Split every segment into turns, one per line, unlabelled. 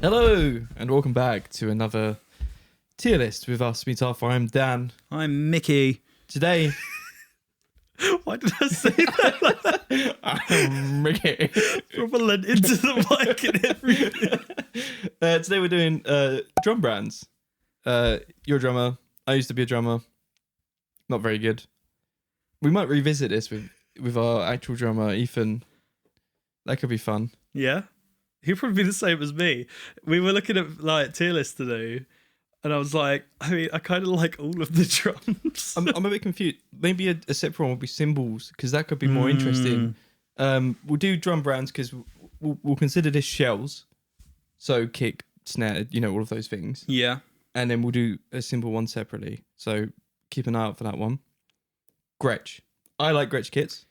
Hello, and welcome back to another tier list with us, Meet Arthur. I'm Dan.
I'm Mickey.
Today,
Why did I say that?
I'm Mickey.
Proper leant into the mic and everything.
Today we're doing drum brands. You're a drummer. I used to be a drummer. Not very good. We might revisit this with our actual drummer, Ethan. That could be fun.
Yeah, he'd probably be the same as me. We were looking at like tier lists today, and I was like, I kind of like all of the drums.
I'm a bit confused. Maybe a separate one would be cymbals, because that could be more interesting. We'll do drum brands because we'll consider this shells. So kick, snare, all of those things.
Yeah.
And then we'll do a cymbal one separately. So keep an eye out for that one. Gretsch. I like Gretsch kits.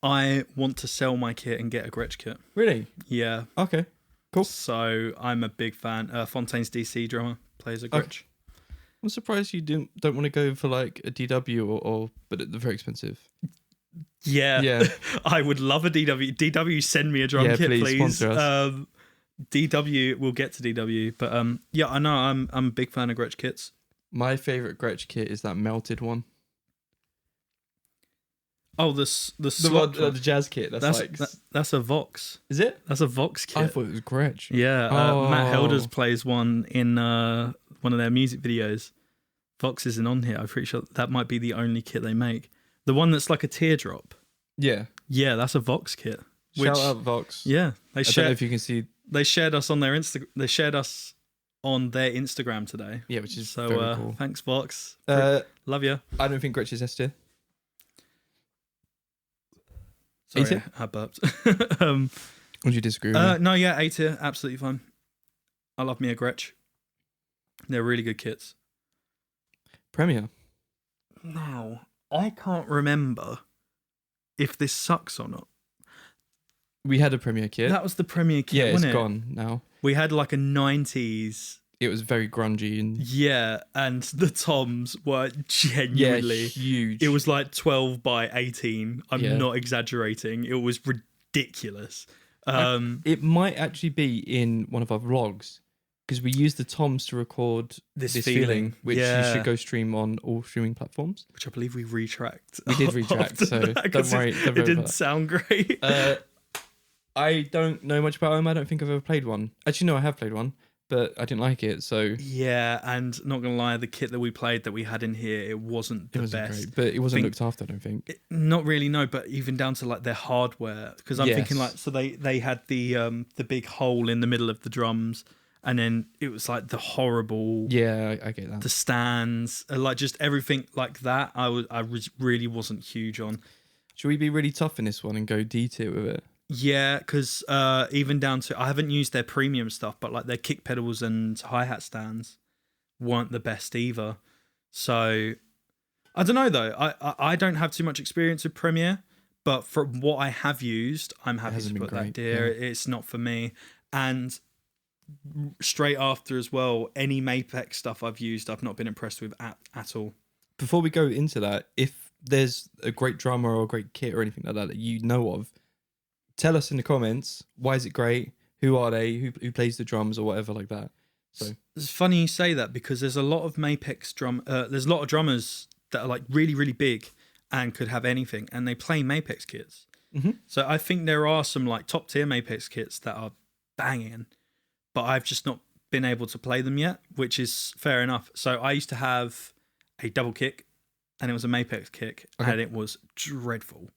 I want to sell my kit and get a Gretsch kit.
Really?
Yeah.
Okay. Cool.
So I'm a big fan. Fontaine's DC drummer plays a Gretsch.
Okay. I'm surprised you don't want to go for like a DW or but they're very expensive.
Yeah.
Yeah.
I would love a DW. DW, send me a drum kit, please.
Sponsor us.
DW, we'll get to DW, but yeah, I know I'm a big fan of Gretsch kits.
My favorite Gretsch kit is that melted one.
Oh, the
one, the jazz kit.
That's a Vox.
Is it?
That's a Vox kit.
I thought it was Gretsch.
Yeah, Matt Helders plays one in one of their music videos. Vox isn't on here. I'm pretty sure that might be the only kit they make. The one that's like a teardrop.
Yeah.
Yeah, that's a Vox kit.
Shout out Vox.
Yeah,
I don't know if you can see.
They shared us on their They shared us on their Instagram today.
Yeah, which is
so.
Very cool.
Thanks, Vox. Love you.
I don't think Gretsch is S tier.
Sorry, I burped.
Would you disagree with me?
No, yeah, A tier, absolutely fine. I love me a Gretsch. They're really good kits.
Premier.
Now, I can't remember if this sucks or not.
We had a Premier kit.
That was the Premier kit,
yeah,
wasn't
it's gone now.
We had like a 90s.
It was very grungy and
yeah, and the toms were genuinely
huge.
It was like 12 by 18. I'm not exaggerating. It was ridiculous.
It might actually be in one of our vlogs because we used the toms to record this feeling, which you should go stream on all streaming platforms.
Which I believe we retracked.
We did retract, so don't worry.
It didn't sound great.
I don't know much about them. I don't think I've ever played one. Actually, no, I have played one, but I didn't like it. So
yeah, and not gonna lie, the kit that we played that we had in here, it wasn't the best.
Great, but it wasn't looked after. I don't think.
Not really, no. But even down to like their hardware, because I'm thinking like, so they had the big hole in the middle of the drums, and then it was like the horrible.
Yeah, I get that.
The stands, like just everything like that. I really wasn't huge on.
Should we be really tough in this one and go D tier with it?
Yeah, because even down to, I haven't used their premium stuff, but like their kick pedals and hi-hat stands weren't the best either. So I don't know though. I don't have too much experience with Premiere, but from what I have used, I'm happy to put that there. Yeah. It's not for me. And straight after as well, any Mapex stuff I've used, I've not been impressed with at all. Before
we go into that, if there's a great drummer or a great kit or anything like that you know of, tell us in the comments, why is it great? Who are they? Who plays the drums or whatever like that? So
it's funny you say that because there's a lot of Mapex there's a lot of drummers that are like really, really big and could have anything, and they play Mapex kits. Mm-hmm. So I think there are some like top tier Mapex kits that are banging, but I've just not been able to play them yet, which is fair enough. So I used to have a double kick, and it was a Mapex kick, and it was dreadful.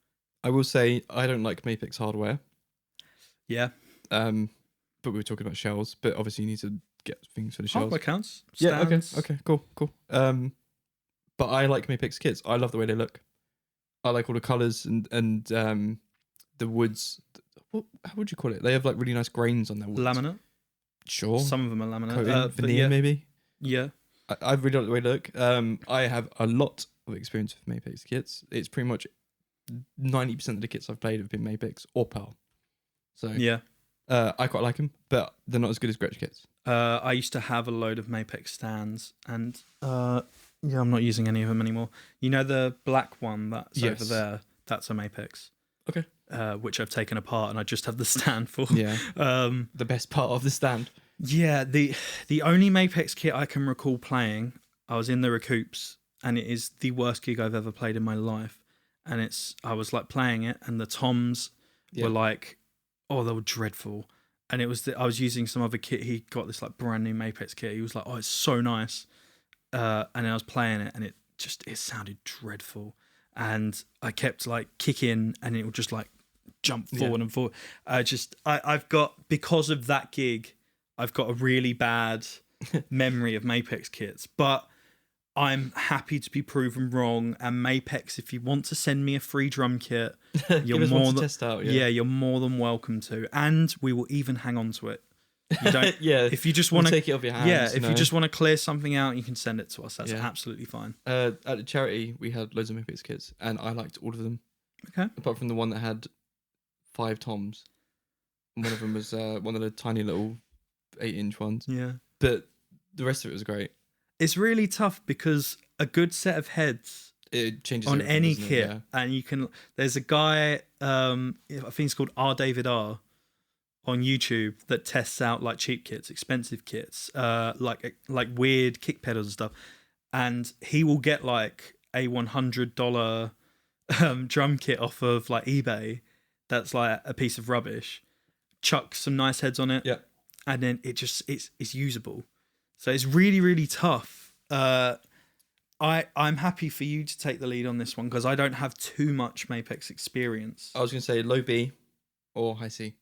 I will say I don't like Mapex hardware.
Yeah.
But we were talking about shells, but obviously you need to get things for the shells.
Hardware counts.
Stands. Yeah, okay, cool. But I like Mapex kits. I love the way they look. I like all the colours and the woods. How would you call it? They have like really nice grains on their woods.
Laminate?
Sure.
Some of them are laminate.
Coating, veneer maybe?
Yeah.
I really like the way they look. I have a lot of experience with Mapex kits. It's pretty much 90% of the kits I've played have been Mapex or Pearl. So
yeah,
I quite like them, but they're not as good as Gretsch kits.
I used to have a load of Mapex stands, and I'm not using any of them anymore. You know the black one that's over there? That's a Mapex.
Okay.
Which I've taken apart, and I just have the stand for.
Yeah. The best part of the stand.
Yeah, the only Mapex kit I can recall playing, I was in the Recoups, and it is the worst gig I've ever played in my life. And I was like playing it, and the toms were like, oh, they were dreadful. And it was I was using some other kit. He got this like brand new Mapex kit. He was like, oh, it's so nice. And then I was playing it, and it sounded dreadful. And I kept like kicking, and it would just like jump forward and forward. I've got, because of that gig, I've got a really bad memory of Mapex kits, but I'm happy to be proven wrong. And Mapex, if you want to send me a free drum kit, you're more than test out, you're more than welcome to, and we will even hang on to it. You don't, if you just want to
take it off your hands,
if you just want to clear something out, you can send it to us. That's absolutely fine.
At the charity, we had loads of Mapex kits, and I liked all of them.
Okay.
Apart from the one that had 5 toms, and one of them was one of the tiny little 8-inch ones.
Yeah.
But the rest of it was great.
It's really tough because a good set of heads,
it changes
on any kit, and you can. There's a guy, I think he's called R David R, on YouTube that tests out like cheap kits, expensive kits, like weird kick pedals and stuff, and he will get like a $100 drum kit off of like eBay that's like a piece of rubbish, chuck some nice heads on it, and then it's usable. So it's really, really tough. I'm happy for you to take the lead on this one because I don't have too much Mapex experience.
I was going to say low B or high C.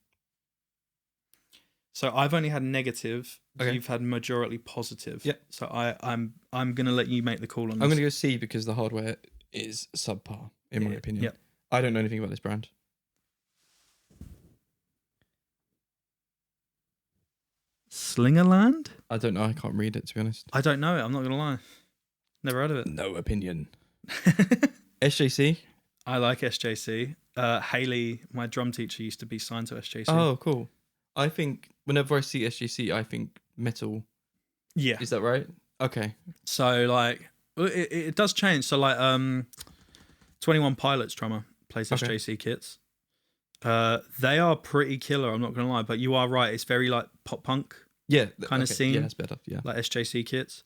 So I've only had negative.
Okay.
You've had majority positive.
Yep.
So I'm going to let you make the call on this.
I'm going to go C because the hardware is subpar, in my opinion.
Yep.
I don't know anything about this brand.
Slingerland?
I don't know. I can't read it, to be honest.
I don't know it. I'm not going to lie. Never heard of it.
No opinion. SJC?
I like SJC. Haley, my drum teacher, used to be signed to SJC.
Oh, cool. I think whenever I see SJC, I think metal.
Yeah.
Is that right? Okay.
So, like, it does change. So, like, 21 Pilots drummer plays SJC kits. They are pretty killer, I'm not going to lie. But you are right. It's very, like, pop punk kind of scene.
Yeah, that's better. Yeah.
Like SJC kits.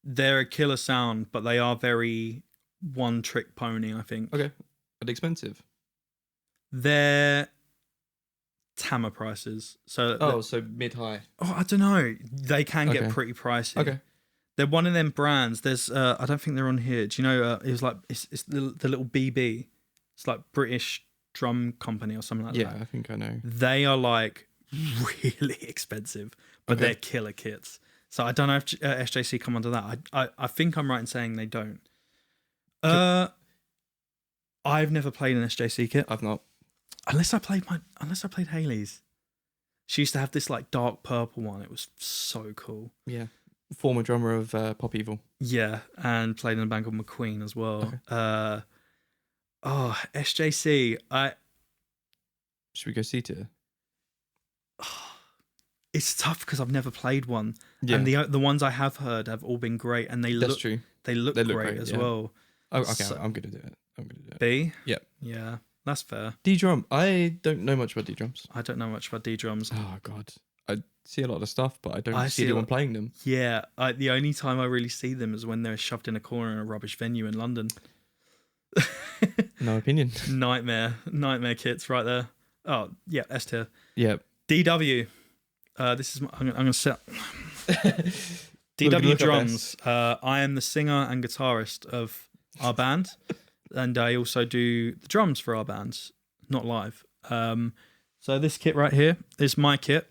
They're a killer sound, but they are very one-trick pony, I think.
Okay. But expensive.
They're Tama prices. So
mid-high.
Oh, I don't know. They can get pretty pricey.
Okay.
They're one of them brands. There's I don't think they're on here. Do you know it was like it's the little BB. It's like British drum company or something like that.
Yeah, I think I know.
They are like really expensive, but they're killer kits. So I don't know if SJC come under that. I think I'm right in saying they don't. I've never played an SJC kit.
I've not.
Unless I played Haley's. She used to have this like dark purple one. It was so cool.
Yeah. Former drummer of Pop Evil.
Yeah, and played in a band called McQueen as well.
Okay.
SJC.
Should we go C tier?
It's tough because I've never played one,
and
the ones I have heard have all been great, and they look great as well.
Oh, okay, so, I'm gonna do it.
B.
Yep.
Yeah, that's fair.
D-drum. I don't know much about D-drums.
I don't know much about D-drums.
Oh god, I see a lot of stuff, but I don't see anyone playing them.
Yeah, the only time I really see them is when they're shoved in a corner in a rubbish venue in London.
No opinion.
Nightmare kits right there. Oh yeah, S tier.
Yeah.
DW. This is I'm gonna set DW drums. I am the singer and guitarist of our band, and I also do the drums for our bands, not live. So this kit right here is my kit,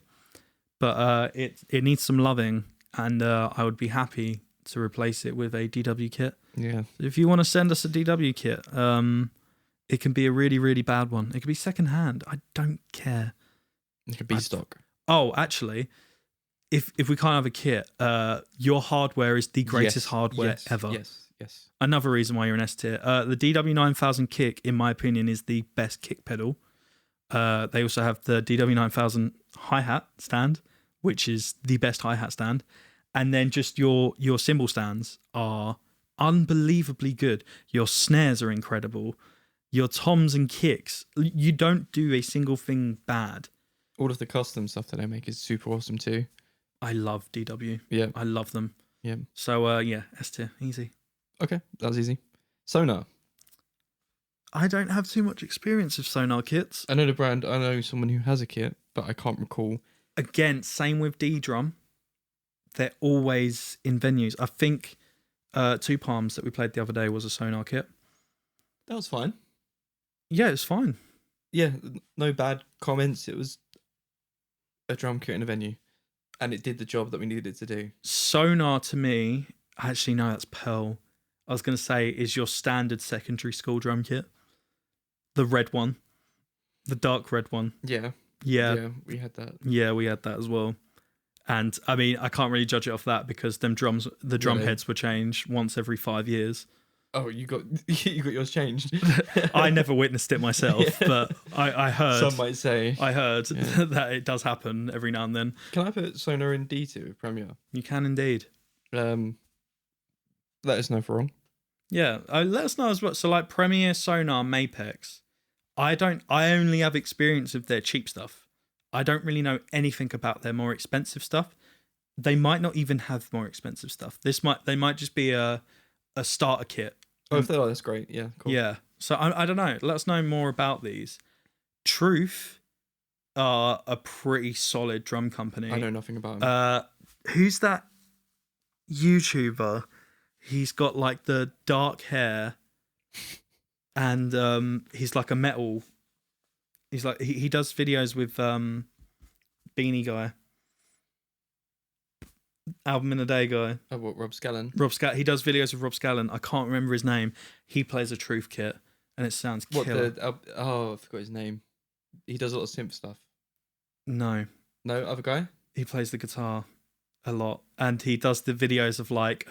but it needs some loving, and I would be happy to replace it with a DW kit.
Yeah.
If you want to send us a DW kit, it can be a really, really bad one. It could be secondhand. I don't care.
It could be stock.
Oh, actually, if we can't have a kit, your hardware is the greatest hardware ever.
Yes.
Another reason why you're an S tier. The DW9000 kick, in my opinion, is the best kick pedal. They also have the DW9000 hi-hat stand, which is the best hi-hat stand. And then just your cymbal stands are unbelievably good. Your snares are incredible. Your toms and kicks, you don't do a single thing bad.
All of the custom stuff that I make is super awesome too.
I love DW.
Yeah.
I love them.
Yeah.
So yeah, S tier, easy.
Okay, that was easy. Sonor.
I don't have too much experience with Sonor kits.
I know the brand. I know someone who has a kit, but I can't recall.
Again, same with Ddrum. They're always in venues. I think Two Palms that we played the other day was a Sonor kit.
That was fine.
Yeah, it's fine.
Yeah, no bad comments. It was a drum kit in a venue, and it did the job that we needed it to do.
Sonor to me, actually no, that's Pearl. I was going to say is your standard secondary school drum kit. The red one. The dark red one.
Yeah.
Yeah.
Yeah, we had that.
Yeah, we had that as well. And I mean, I can't really judge it off that because the drum heads were changed once every 5 years.
Oh, you got yours changed.
I never witnessed it myself, but I heard.
Some might say.
I heard that it does happen every now and then.
Can I put Sonor in D2 with Premiere?
You can indeed.
Let us know if we're wrong.
Yeah, let us know as well. So like Premiere, Sonor, Mapex. I only have experience of their cheap stuff. I don't really know anything about their more expensive stuff. They might not even have more expensive stuff. They might just be a starter kit.
Oh, if they are, that's great. Yeah, cool.
Yeah. So I don't know. Let us know more about these. Truth are a pretty solid drum company.
I know nothing about them.
Who's that YouTuber? He's got like the dark hair, and he's like a metal. He's like he does videos with Beanie Guy, Album in a Day guy.
Oh, what, Rob Scallon?
He does videos with Rob Scallon. I can't remember his name. He plays a Truth kit, and it sounds killer.
I forgot his name. He does a lot of synth stuff.
No,
other guy.
he plays the guitar a lot, and he does the videos of like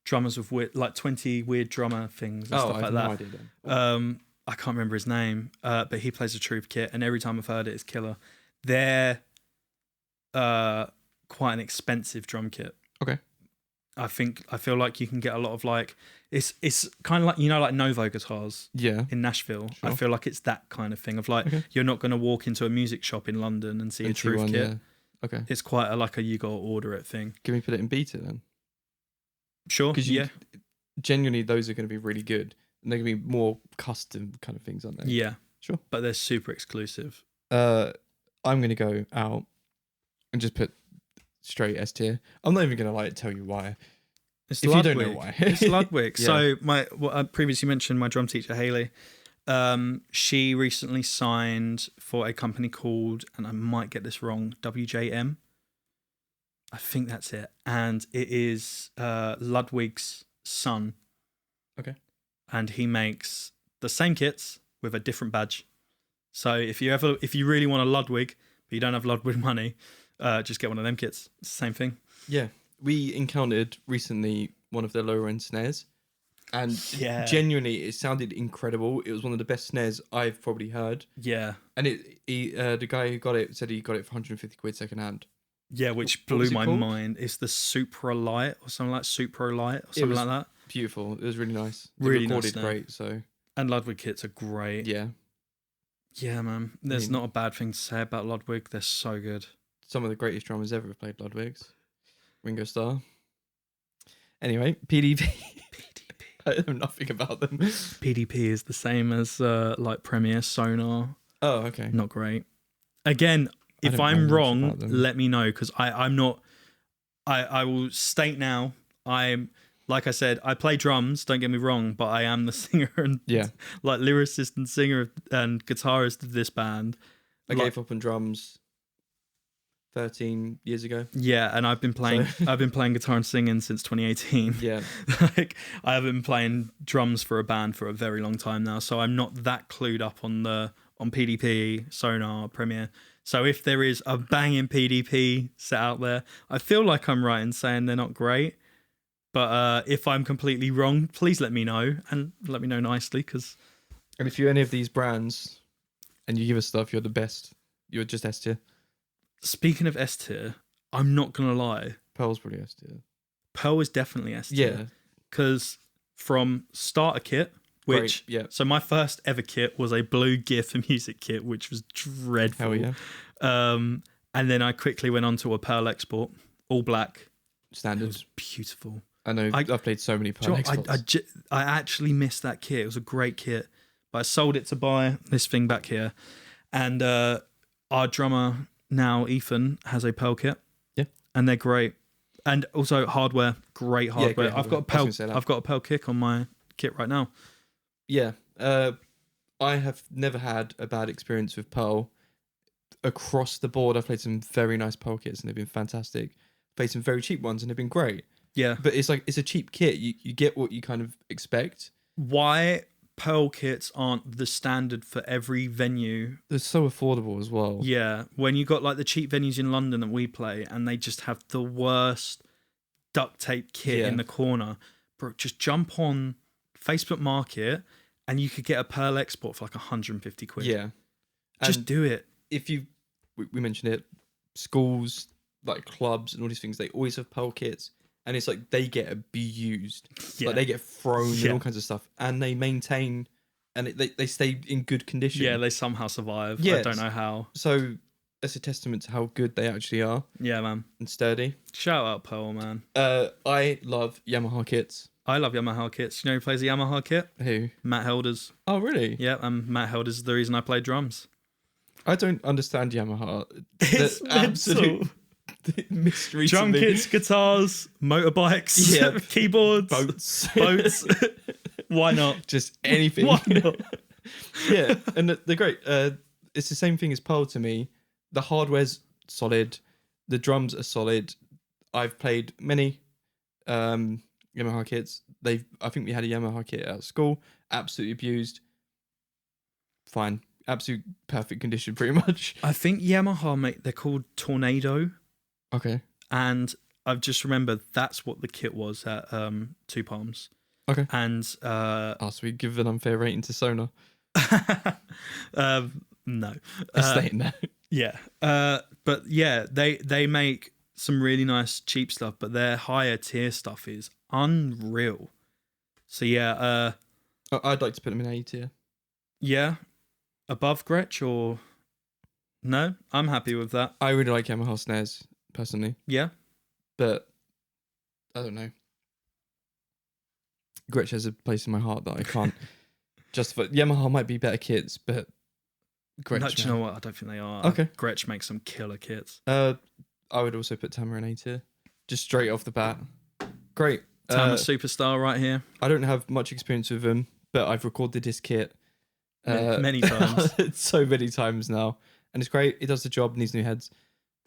drummers with weird, like 20 weird drummer things and stuff
I
like
have
that.
no idea then.
I can't remember his name, but he plays a Truth kit, and every time I've heard it, it's killer. They're quite an expensive drum kit.
Okay.
I feel like you can get a lot of like it's kind of like, you know, like Novo guitars in Nashville.
Sure.
I feel like it's that kind of thing of like you're not going to walk into a music shop in London and see a Truth kit.
Yeah. Okay.
It's quite like a you got to order it thing.
Can we put it in beta then?
Sure.
Because genuinely those are going to be really good, and they're going to be more custom kind of things, aren't they?
Yeah.
Sure.
But they're super exclusive.
I'm going to go out and just put straight S tier. I'm not even going to tell you why.
It's
if
Ludwig.
you don't know why.
It's Ludwig.
Yeah.
So what I previously mentioned, my drum teacher Haley, she recently signed for a company called, and I might get this wrong, WJM. I think that's it. And it is Ludwig's son.
Okay.
And he makes the same kits with a different badge. So if you really want a Ludwig, but you don't have Ludwig money, just get one of them kits. It's the same thing.
Yeah. We encountered recently one of their lower end snares, and
Yeah.
genuinely it sounded incredible. It was one of the best snares I've probably heard.
Yeah.
And the guy who got it said he got it for 150 quid second hand.
Yeah, which
What was
blew
it
my
called?
mind. It's the Supra Light or something like Supro Light or something
was-
like that.
Beautiful. It was really nice. They
Really
recorded
nice snare.
great. So
And Ludwig kits are great.
yeah,
Yeah, man. There's not a bad thing to say about Ludwig. They're so good.
some of the greatest drummers ever have played Ludwigs. Ringo Starr. Anyway, PDP. I know nothing about them.
PDP is the same as like Premiere, Sonor.
Oh, okay.
Not great. Again,
I
if
don't know
I'm
much
wrong,
about them.
let me know, because I'm not. I will state now. I'm, like I said, I play drums. Don't get me wrong, but I am the singer and like lyricist and singer and guitarist of this band.
I gave up on drums 13 years ago.
Yeah, and I've been playing guitar and singing since 2018.
Yeah.
Like I haven't been playing drums for a band for a very long time now, so I'm not that clued up on PDP, Sonor, Premiere. So if there is a banging PDP set out there, I feel like I'm right in saying they're not great. But if I'm completely wrong, please let me know, and let me know nicely, because.
And if you're any of these brands and you give us stuff, you're the best. You're just S tier.
Speaking of S tier, I'm not gonna lie.
Pearl's probably S tier.
Pearl is definitely S tier.
Yeah.
Because from starter kit, which
Great, yeah.
so my first ever kit was a blue gear for music kit, which was dreadful.
Hell yeah.
And then I quickly went on to a Pearl Export, all black. It
Standards.
was beautiful.
I know. I've played so many Pearl exports.
I actually missed that kit. It was a great kit, but I sold it to buy this thing back here. And our drummer now, Ethan, has a Pearl kit.
Yeah,
and they're great. And also hardware, great hardware.
Great hardware.
I've got a Pearl kick on my kit right now.
Yeah, I have never had a bad experience with Pearl. Across the board, I've played some very nice Pearl kits and they've been fantastic. Played some very cheap ones and they've been great.
Yeah.
But it's a cheap kit. You get what you kind of expect.
Why Pearl kits aren't the standard for every venue?
They're so affordable as well.
Yeah. When you got like the cheap venues in London that we play and they just have the worst duct tape kit in the corner, bro, just jump on Facebook Market and you could get a Pearl Export for like 150 quid.
Yeah.
Just do it.
If we mentioned it, schools, like clubs and all these things, they always have Pearl kits. And it's like they get abused.
Yeah.
Like they get thrown and all kinds of stuff. And they maintain and they stay in good condition.
Yeah, they somehow survive.
Yes.
I don't know how.
So that's a testament to how good they actually are.
Yeah, man.
And sturdy.
Shout out Pearl, man.
I love Yamaha kits.
I love Yamaha kits. You know who plays a Yamaha kit?
Who?
Matt Helders.
Oh, really?
Yeah, and Matt Helders is the reason I play drums.
I don't understand Yamaha.
It's
absolute mystery.
Drum kits, guitars, motorbikes, keyboards, boats. Why not?
Just anything.
Why not?
Yeah, and they're great. It's the same thing as Pearl to me. The hardware's solid. The drums are solid. I've played many Yamaha kits. I think we had a Yamaha kit at school. Absolutely abused. Fine. Absolute perfect condition, pretty much.
I think Yamaha, they're called Tornado.
Okay.
And I've just remembered that's what the kit was at Two Palms.
Okay.
And
so we give an unfair rating to Sonor.
No.
It's staying there.
Yeah. But yeah, they make some really nice cheap stuff, but their higher tier stuff is unreal. So yeah,
I'd like to put them in A tier.
Yeah. Above Gretsch or no? I'm happy with that.
I really like Yamaha snares, personally.
Yeah.
But I don't know. Gretsch has a place in my heart that I can't justify. Yamaha might be better kits, but Gretsch.
No, do you know what? I don't think they are.
Okay.
Gretsch makes some killer kits.
I would also put Tama in A tier. Just straight off the bat. Great.
Tama Superstar right here.
I don't have much experience with them, but I've recorded this kit
many times.
So many times now. And it's great. It does the job, needs new heads.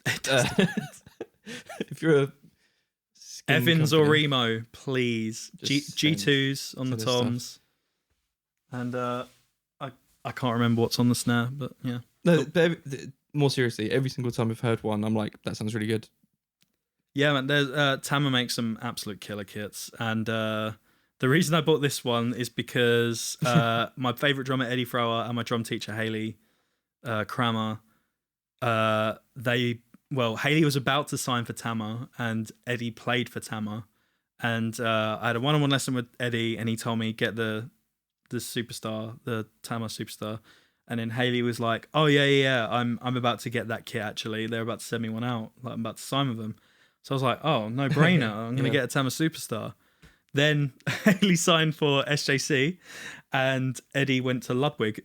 If you're a
Evans
company,
or Remo, please. G2s on the toms. And I can't remember what's on the snare, but yeah.
No, but more seriously, every single time I've heard one, I'm like, that sounds really good.
Yeah, man. There's Tama makes some absolute killer kits, and the reason I bought this one is because my favorite drummer Eddie Frower and my drum teacher Haley Kramer, Haley was about to sign for Tama, and Eddie played for Tama, and I had a one-on-one lesson with Eddie, and he told me get the Superstar, the Tama Superstar. And then Haley was like, "Oh yeah, I'm about to get that kit. Actually, they're about to send me one out. Like I'm about to sign with them." So I was like, "Oh, no brainer! I'm gonna get a Tama Superstar." Then Haley signed for SJC, and Eddie went to Ludwig.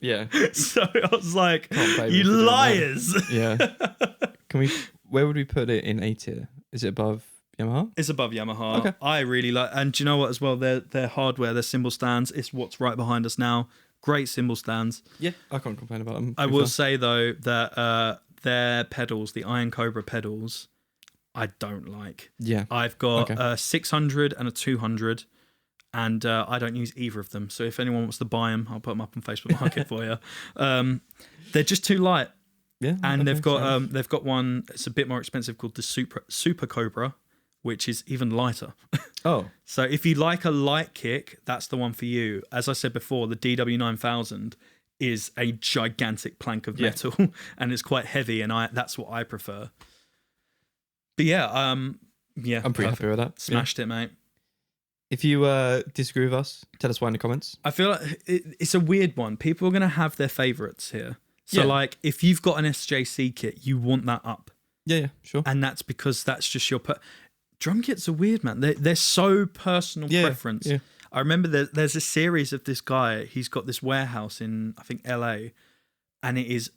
Yeah.
So I was like, "You liars!"
Yeah. Where would we put it in A tier? Is it above Yamaha?
It's above Yamaha.
Okay.
I really like, and do you know what as well? Their hardware, their cymbal stands, is what's right behind us now. Great cymbal stands.
Yeah, I can't complain about them.
I will say though that their pedals, the Iron Cobra pedals, I don't like.
Yeah.
I've got a 600 and a 200, and I don't use either of them. So if anyone wants to buy them, I'll put them up on Facebook Market for you. They're just too light.
Yeah.
And they've got one. It's a bit more expensive called the Super Cobra, which is even lighter.
Oh.
So if you like a light kick, that's the one for you. As I said before, the DW9000 is a gigantic plank of metal and it's quite heavy, and that's what I prefer. But yeah, I'm
pretty happy with that.
Smashed it, mate.
If you disagree with us, tell us why in the comments.
I feel like it's a weird one. People are going to have their favourites here. So
Yeah.
like if you've got an SJC kit, you want that up.
Yeah, sure.
And that's because that's just your drum kits are weird, man. They're so personal preference.
Yeah.
I remember there's a series of this guy. He's got this warehouse in, I think, LA, and it's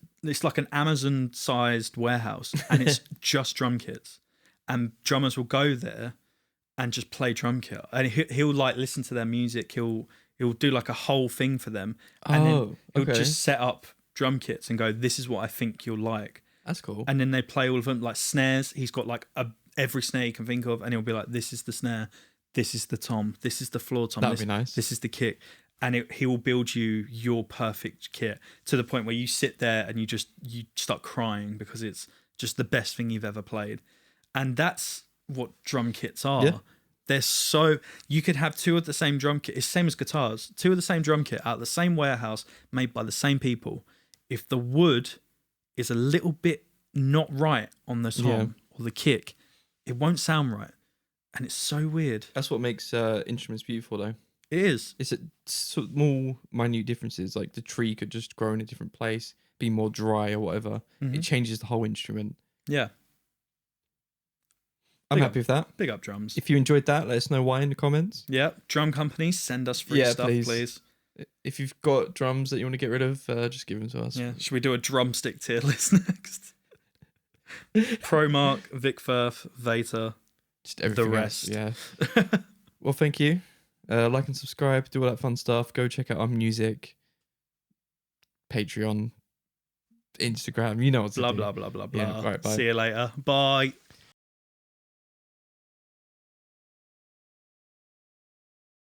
like an Amazon-sized warehouse, and it's just drum kits. And drummers will go there and just play drum kit, and he'll like listen to their music. He'll do like a whole thing for them, and then he'll just set up drum kits and go, "This is what I think you'll like."
That's cool.
And then they play all of them, like snares. He's got like every snare you can think of, and he'll be like, "This is the snare, this is the tom, this is the floor tom.
That'd be nice.
This is the kick," and he will build you your perfect kit to the point where you sit there and you start crying because it's just the best thing you've ever played. And that's what drum kits are.
Yeah.
They're so, you could have two of the same drum kit. It's the same as guitars. Two of the same drum kit out of the same warehouse, made by the same people. If the wood is a little bit not right on the tom or the kick, it won't sound right. And it's so weird.
That's what makes instruments beautiful, though.
It is.
It's small, minute differences. Like the tree could just grow in a different place, be more dry or whatever.
Mm-hmm.
It changes the whole instrument.
Yeah.
I'm happy with that.
Big up drums.
If you enjoyed that, let us know why in the comments.
Yeah. Drum companies, send us free stuff, please.
If you've got drums that you want to get rid of, just give them to us.
Yeah. Should we do a drumstick tier list next? Promark, Vic Firth, Vater,
Just everything
the rest.
else, yeah. Well, thank you. Like and subscribe, do all that fun stuff. Go check out our music, Patreon, Instagram. You know what's
blah, blah, blah, blah, blah.
Yeah, right, bye.
See you later. Bye.